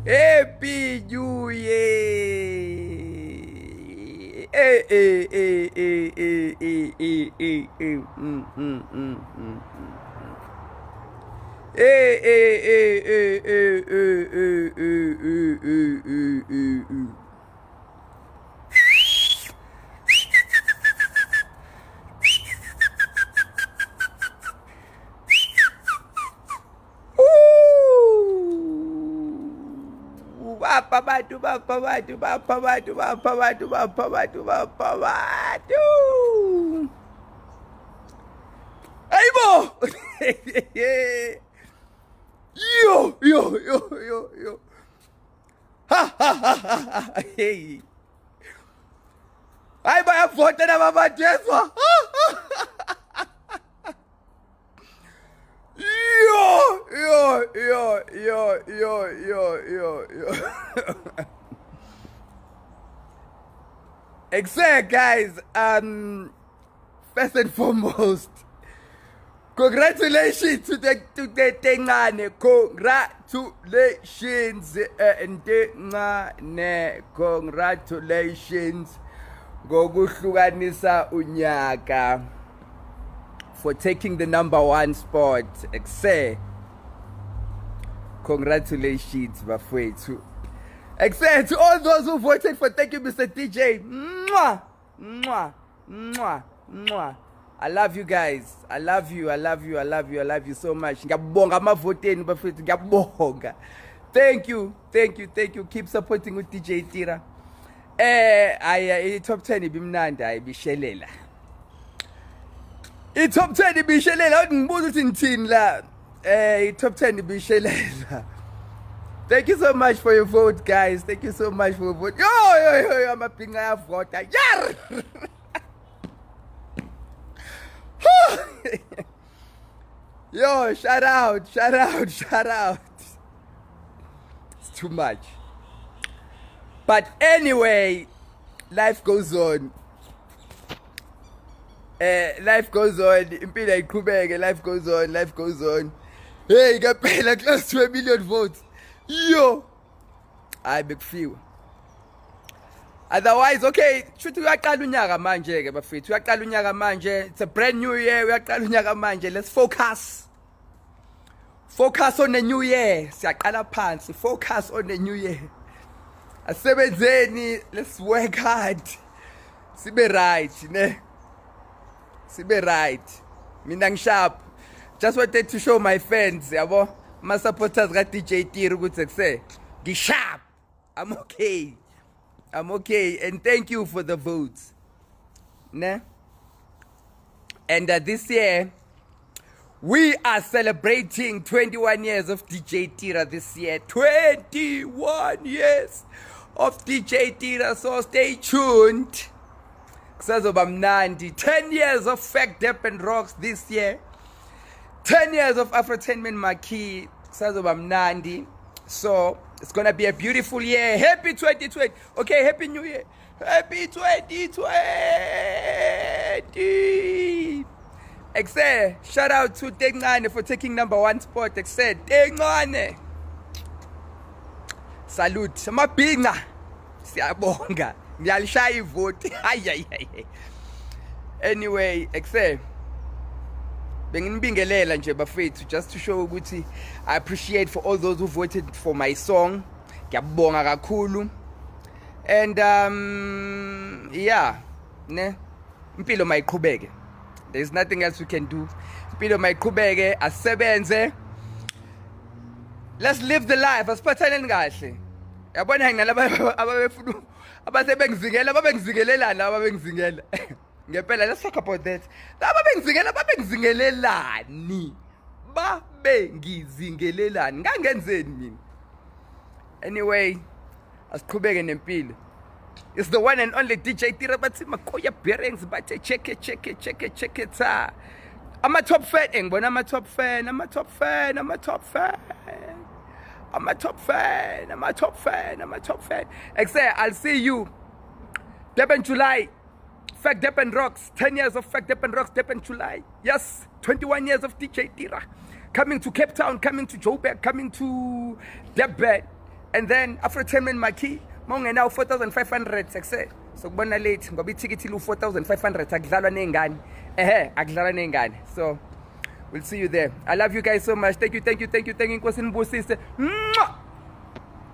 Happy New Year. Bapabatu. Aibo! Yo. Ha. Hey. Ay bayavota na babatheswa. Yo. Exact, guys. First and foremost, congratulations to the Ntencane. Congratulations, Ntencane. Congratulations, ngokuhlukanisa unyaka, for taking the #1 spot. Congratulations, bafowethu. To all those who voted for, thank you, Mr. DJ. Mwah. I love you guys. I love you so much. Ngiyabonga amavoteni bafowethu, ngiyabonga. Thank you. Keep supporting with DJ Tira. Top 10 ibimnandi ayibishelela. Top 10 ibishelela, ngibuza ukuthi ngithini la. Top 10 ibishelela. Thank you so much for your vote, guys. Thank you so much for your vote. Yo, amabhinqa ayavota. Yar! Yo, shout out. It's too much. But anyway, life goes on. Impilo ayiqhubeke, life goes on. Hey, ngaphela close to 1 million votes. Yo, I big few. Otherwise, okay, should uyaqala unyaka manje ke bafethu, uyaqala unyaka manje. It's a brand new year, uyaqala unyaka manje. Let's focus on the new year. Siyaqala phansi, focus on the new year. Asebenzeni, let's work hard. Sibe right, ne? Sibe right. Mina ngishap. Just wanted to show my fans, yabo, my supporters ga DJ Tira ukuthi say, "Gishap. I'm okay, and thank you for the votes." Ne? And this year we are celebrating 21 years of DJ Tira this year. 21 years of DJ Tira, so stay tuned. Kusazoba mnandi. 10 years of Fact Dep and Rocks this year. 10 years of Afrotainment Marquee. Kusazoba mnandi. So it's gonna be a beautiful year. Happy 2020. Okay, happy new year. Happy 2020. Shout out to Ntencane for taking #1 spot. Ntencane. Salute. Samabhinqa. Siyabonga. Ngiyalishaya ivote. Anyway, benginibingelela nje bafethu, just to show ukuthi I appreciate for all those who voted for my song. Ngiyabonga kakhulu. And yeah, ne? Impilo mayiqhubeke. There's nothing else we can do. Impilo mayiqhubeke, asebenze. Let's live the life. Asiphathaneni kahle. Yabona nginalaba abafuna abasebengizingela, babengizingela. Ngempela, let's talk about that. Babengizingelelani. Ngangenzeni mina. Anyway, asiqhubeke nempilo. It's the one and only DJ Tira, bathi makoya bearings, bathi check it. I'm a top fan, ngibona I'm a top fan. I'll see you 11 July Fact Durban Rocks, 10 years of Fact Durban Rocks, Durban July. Yes, 21 years of DJ Tira. Coming to Cape Town, coming to Joburg, coming to Durban. And then Afro-Tainment Maki, now 4,500 success. So kubona late ngoba ithikithi lu 4,500 akudlalwa nengane. Akudlalwa nengane. So we'll see you there. I love you guys so much. Thank you. Inkosi nibusise.